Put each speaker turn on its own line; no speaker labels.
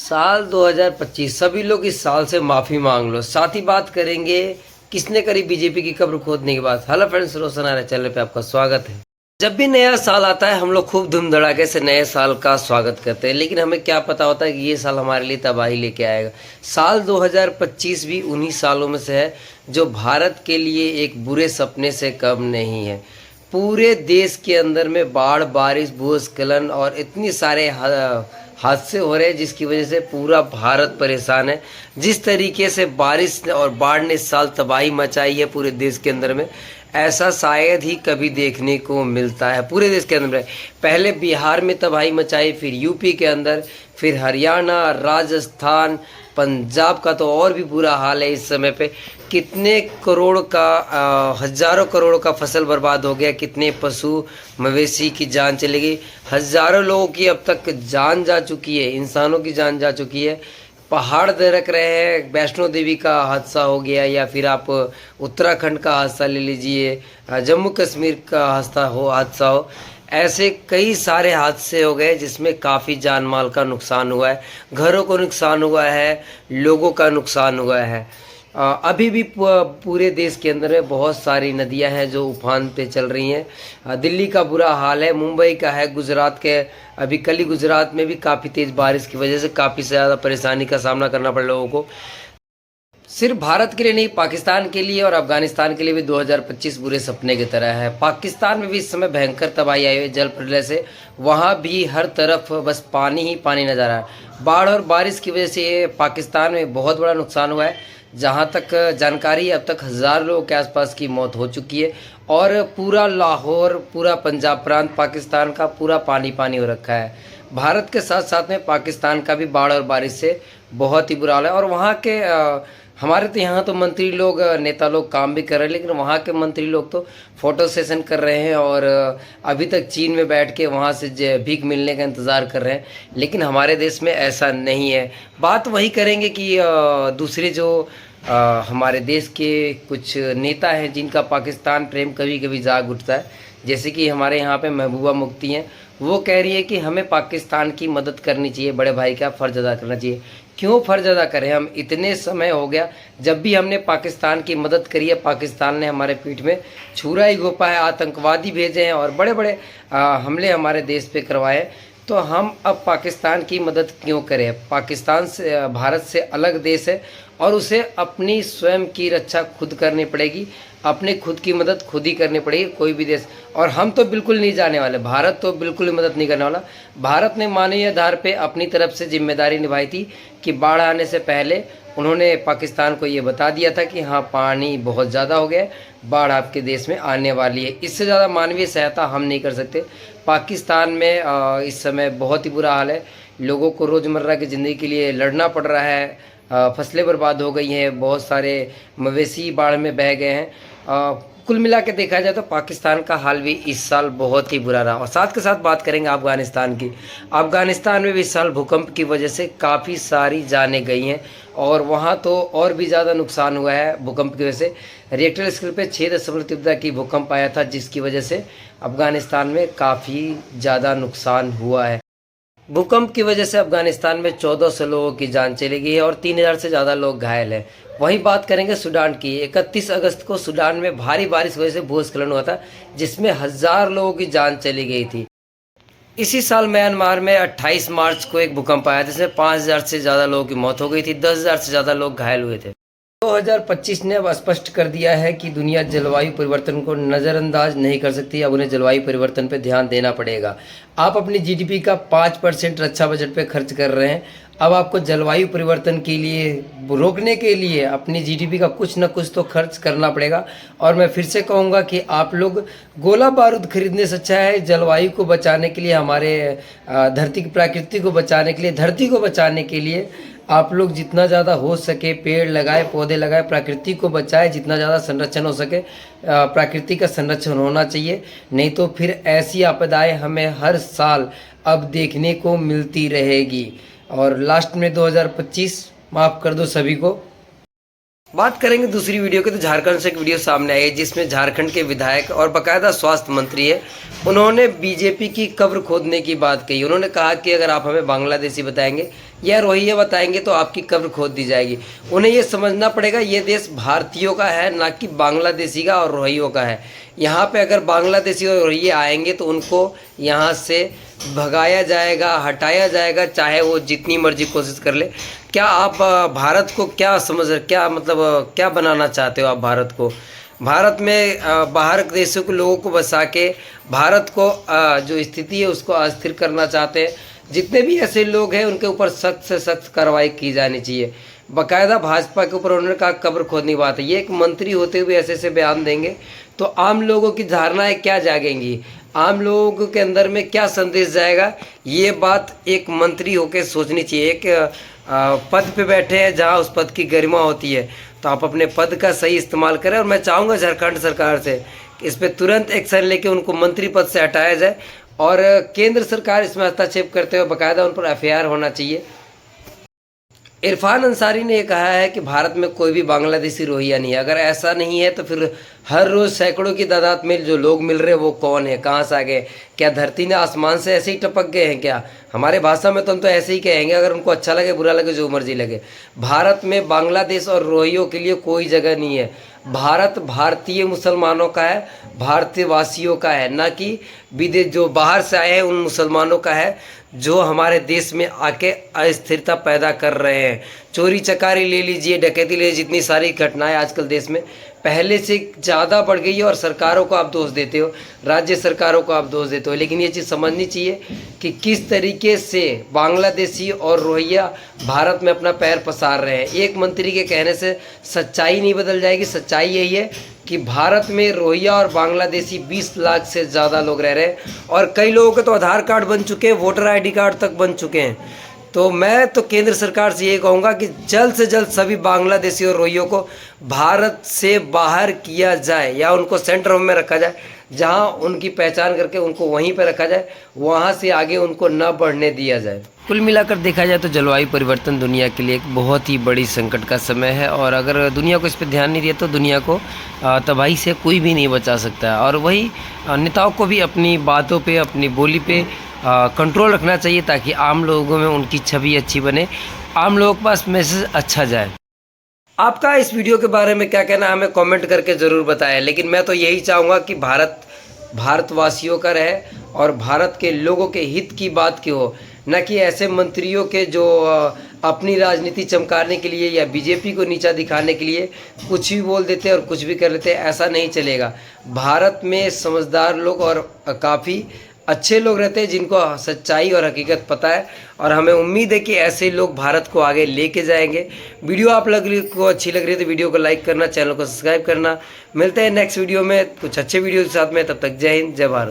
साल 2025 सभी लोग इस साल से माफ़ी मांग लो। साथ ही बात करेंगे किसने करी बीजेपी की कब्र खोदने की बात। हेलो फ्रेंड्स, रोशन आर्य चैनल पे आपका स्वागत है। जब भी नया साल आता है हम लोग खूब धूम धड़ाके से नए साल का स्वागत करते हैं, लेकिन हमें क्या पता होता है कि ये साल हमारे लिए तबाही लेके आएगा। साल 2025 भी उन्हीं सालों में से है जो भारत के लिए एक बुरे सपने से कम नहीं है। पूरे देश के अंदर में बाढ़, बारिश, भूस्खलन और इतनी सारे हादसे हो रहे हैं जिसकी वजह से पूरा भारत परेशान है। जिस तरीके से बारिश और बाढ़ ने इस साल तबाही मचाई है पूरे देश के अंदर में, ऐसा शायद ही कभी देखने को मिलता है पूरे देश के अंदर में। पहले बिहार में तबाही मचाई, फिर यूपी के अंदर, फिर हरियाणा, राजस्थान, पंजाब का तो और भी बुरा हाल है। इस समय पे कितने करोड़ का हजारों करोड़ का फसल बर्बाद हो गया, कितने पशु मवेशी की जान चली गई, हजारों लोगों की अब तक जान जा चुकी है, इंसानों की जान जा चुकी है। पहाड़ दरक रहे हैं, वैष्णो देवी का हादसा हो गया, या फिर आप उत्तराखंड का हादसा ले लीजिए, जम्मू कश्मीर का हादसा हो। ऐसे कई सारे हादसे हो गए जिसमें काफ़ी जान माल का नुकसान हुआ है, घरों को नुकसान हुआ है, लोगों का नुकसान हुआ है। अभी भी पूरे देश के अंदर में बहुत सारी नदियां हैं जो उफान पे चल रही हैं। दिल्ली का बुरा हाल है, मुंबई का है, गुजरात के अभी कल ही गुजरात में भी काफ़ी तेज़ बारिश की वजह से काफ़ी ज़्यादा परेशानी का सामना करना पड़ लोगों को। सिर्फ भारत के लिए नहीं, पाकिस्तान के लिए और अफगानिस्तान के लिए भी 2025 बुरे सपने की तरह है। पाकिस्तान में भी इस समय भयंकर तबाही आई हुई है जल प्रलय से। वहाँ भी हर तरफ बस पानी ही पानी नजर आ रहा है। बाढ़ और बारिश की वजह से पाकिस्तान में बहुत बड़ा नुकसान हुआ है। जहाँ तक जानकारी है, अब तक 1000 लोगों के आसपास की मौत हो चुकी है और पूरा लाहौर, पूरा पंजाब प्रांत पाकिस्तान का पूरा पानी पानी हो रखा है। भारत के साथ साथ में पाकिस्तान का भी बाढ़ और बारिश से बहुत ही बुरा हाल है। और वहाँ के हमारे तो यहाँ तो मंत्री लोग, नेता लोग काम भी कर रहे हैं, लेकिन वहाँ के मंत्री लोग तो फोटो सेशन कर रहे हैं और अभी तक चीन में बैठ के वहाँ से भीख मिलने का इंतज़ार कर रहे हैं। लेकिन हमारे देश में ऐसा नहीं है। बात वही करेंगे कि दूसरे जो हमारे देश के कुछ नेता हैं जिनका पाकिस्तान प्रेम कभी कभी जाग उठता है, जैसे कि हमारे यहाँ पे महबूबा मुफ्ती हैं। वो कह रही है कि हमें पाकिस्तान की मदद करनी चाहिए, बड़े भाई का फ़र्ज अदा करना चाहिए। क्यों फ़र्ज अदा करें? हम इतने समय हो गया जब भी हमने पाकिस्तान की मदद करी है, पाकिस्तान ने हमारे पीठ में छुरा ही घोंपा है, आतंकवादी भेजे हैं और बड़े बड़े हमले हमारे देश पे करवाए। तो हम अब पाकिस्तान की मदद क्यों करें? पाकिस्तान से, भारत से अलग देश है और उसे अपनी स्वयं की रक्षा खुद करनी पड़ेगी, अपने खुद की मदद खुद ही करनी पड़ेगी, कोई भी देश। और हम तो बिल्कुल नहीं जाने वाले, भारत तो बिल्कुल ही मदद नहीं करने वाला। भारत ने मानवीय आधार पे अपनी तरफ से जिम्मेदारी निभाई थी कि बाढ़ आने से पहले उन्होंने पाकिस्तान को ये बता दिया था कि हाँ, पानी बहुत ज़्यादा हो गया है, बाढ़ आपके देश में आने वाली है। इससे ज़्यादा मानवीय सहायता हम नहीं कर सकते। पाकिस्तान में इस समय बहुत ही बुरा हाल है, लोगों को रोज़मर्रा की ज़िंदगी के लिए लड़ना पड़ रहा है। फसलें बर्बाद हो गई हैं, बहुत सारे मवेशी बाढ़ में बह गए हैं। कुल मिला के देखा जाए तो पाकिस्तान का हाल भी इस साल बहुत ही बुरा रहा। और साथ के साथ बात करेंगे अफ़गानिस्तान की। अफ़गानिस्तान में भी इस साल भूकंप की वजह से काफ़ी सारी जानें गई हैं और वहाँ तो और भी ज़्यादा नुकसान हुआ है भूकंप की वजह से। रिएक्टर स्केल पे 6 तीव्रता की भूकंप आया था, जिसकी वजह से अफ़गानिस्तान में काफ़ी ज़्यादा नुकसान हुआ है। भूकंप की वजह से अफगानिस्तान में 1400 लोगों की जान चली गई है और 3000 से ज़्यादा लोग घायल हैं। वहीं बात करेंगे सूडान की। 31 अगस्त को सूडान में भारी बारिश की वजह से भूस्खलन हुआ था, जिसमें 1000 लोगों की जान चली गई थी। इसी साल म्यांमार में 28 मार्च को एक भूकंप आया जिसमें 5000 से ज़्यादा लोगों की मौत हो गई थी, 10,000 से ज़्यादा लोग घायल हुए थे। 2025 ने अब स्पष्ट कर दिया है कि दुनिया जलवायु परिवर्तन को नज़रअंदाज नहीं कर सकती। अब उन्हें जलवायु परिवर्तन पर ध्यान देना पड़ेगा। आप अपनी जीडीपी का 5% रक्षा बजट पे खर्च कर रहे हैं। अब आपको जलवायु परिवर्तन के लिए रोकने के लिए अपनी जीडीपी का कुछ न कुछ तो खर्च करना पड़ेगा। और मैं फिर से कहूँगा कि आप लोग गोला बारूद खरीदने से अच्छा है जलवायु को बचाने के लिए, हमारे धरती की प्रकृति को बचाने के लिए, धरती को बचाने के लिए आप लोग जितना ज़्यादा हो सके पेड़ लगाए, पौधे लगाए, प्रकृति को बचाए, जितना ज़्यादा संरक्षण हो सके प्रकृति का संरक्षण होना चाहिए। नहीं तो फिर ऐसी आपदाएं हमें हर साल अब देखने को मिलती रहेगी। और लास्ट में 2025 माफ़ कर दो सभी को। बात करेंगे दूसरी वीडियो की, तो झारखंड से एक वीडियो सामने आई है जिसमें झारखंड के विधायक और बाकायदा स्वास्थ्य मंत्री है, उन्होंने बीजेपी की कब्र खोदने की बात कही। उन्होंने कहा कि अगर आप हमें बांग्लादेशी बताएंगे या रोहिंग्या बताएंगे तो आपकी कब्र खोद दी जाएगी। उन्हें ये समझना पड़ेगा ये देश भारतीयों का है, ना कि बांग्लादेशी का और रोहिंग्यों का है। यहाँ पे अगर बांग्लादेशी और रोहिंग्या आएंगे तो उनको यहाँ से भगाया जाएगा, हटाया जाएगा, चाहे वो जितनी मर्जी कोशिश कर ले। क्या आप भारत को क्या समझ, क्या मतलब क्या बनाना चाहते हो आप भारत को? भारत में बाहर देशों के लोगों को बसा के भारत को जो स्थिति है उसको अस्थिर करना चाहते हैं। जितने भी ऐसे लोग हैं उनके ऊपर सख्त से सख्त कार्रवाई की जानी चाहिए। बाकायदा भाजपा के ऊपर उन्होंने कहा कब्र खोदने की बात है। ये एक मंत्री होते हुए ऐसे ऐसे बयान देंगे तो आम लोगों की धारणाएं क्या जागेंगी, आम लोगों के अंदर में क्या संदेश जाएगा, ये बात एक मंत्री होकर सोचनी चाहिए। एक पद पे बैठे हैं जहाँ उस पद की गरिमा होती है, तो आप अपने पद का सही इस्तेमाल करें। और मैं चाहूँगा झारखंड सरकार से कि इस पर तुरंत एक्शन लेके उनको मंत्री पद से हटाया जाए और केंद्र सरकार इसमें हस्तक्षेप करते हुए बाकायदा उन पर FIR होना चाहिए। इरफान अंसारी ने कहा है कि भारत में कोई भी बांग्लादेशी रोहिंग्या नहीं है। अगर ऐसा नहीं है तो फिर हर रोज़ सैकड़ों की तादाद में जो लोग मिल रहे हैं वो कौन है, कहाँ से आ गए? क्या धरती ने आसमान से ऐसे ही टपक गए हैं क्या? हमारे भाषा में तो हम तो ऐसे ही कहेंगे, अगर उनको अच्छा लगे बुरा लगे जो मर्जी लगे। भारत में बांग्लादेश और रोहिंग्यों के लिए कोई जगह नहीं है। भारत भारतीय मुसलमानों का है, भारतीय वासियों का है, ना कि विदेश जो बाहर से आए हैं उन मुसलमानों का है जो हमारे देश में आके अस्थिरता पैदा कर रहे हैं। चोरी चकारी ले लीजिए, डकैती ले लीजिए, जितनी सारी घटनाएं आजकल देश में पहले से ज़्यादा बढ़ गई है। और सरकारों को आप दोष देते हो, राज्य सरकारों को आप दोष देते हो, लेकिन ये चीज़ समझनी चाहिए कि किस तरीके से बांग्लादेशी और रोहिंग्या भारत में अपना पैर पसार रहे हैं। एक मंत्री के कहने से सच्चाई नहीं बदल जाएगी। सच्चाई यही है कि भारत में रोहिंग्या और बांग्लादेशी 20 लाख से ज़्यादा लोग रह रहे हैं और कई लोगों के तो आधार कार्ड बन चुके हैं, वोटर ID कार्ड तक बन चुके हैं। तो मैं तो केंद्र सरकार से ये कहूँगा कि जल्द से जल्द सभी बांग्लादेशी और रोहिंग्यों को भारत से बाहर किया जाए या उनको सेंटर होम में रखा जाए, जहाँ उनकी पहचान करके उनको वहीं पर रखा जाए, वहाँ से आगे उनको न बढ़ने दिया जाए। कुल मिलाकर देखा जाए तो जलवायु परिवर्तन दुनिया के लिए एक बहुत ही बड़ी संकट का समय है और अगर दुनिया को इस पर ध्यान नहीं दिया तो दुनिया को तबाही से कोई भी नहीं बचा सकता है। और वही नेताओं को भी अपनी बातों पे, अपनी बोली पे कंट्रोल रखना चाहिए ताकि आम लोगों में उनकी छवि अच्छी बने, आम लोगों के पास मैसेज अच्छा जाए। आपका इस वीडियो के बारे में क्या कहना है हमें कमेंट करके ज़रूर बताएं। लेकिन मैं तो यही चाहूँगा कि भारत भारतवासियों का रहे और भारत के लोगों के हित की बात की हो, न कि ऐसे मंत्रियों के जो अपनी राजनीति चमकाने के लिए या बीजेपी को नीचा दिखाने के लिए कुछ भी बोल देते हैं और कुछ भी कर लेते हैं। ऐसा नहीं चलेगा। भारत में समझदार लोग और काफ़ी अच्छे लोग रहते हैं जिनको सच्चाई और हकीकत पता है और हमें उम्मीद है कि ऐसे लोग भारत को आगे लेके जाएंगे। वीडियो आप को अच्छी लग रही है तो वीडियो को लाइक करना, चैनल को सब्सक्राइब करना। मिलते हैं नेक्स्ट वीडियो में कुछ अच्छे वीडियो के साथ में। तब तक जय हिंद, जय भारत।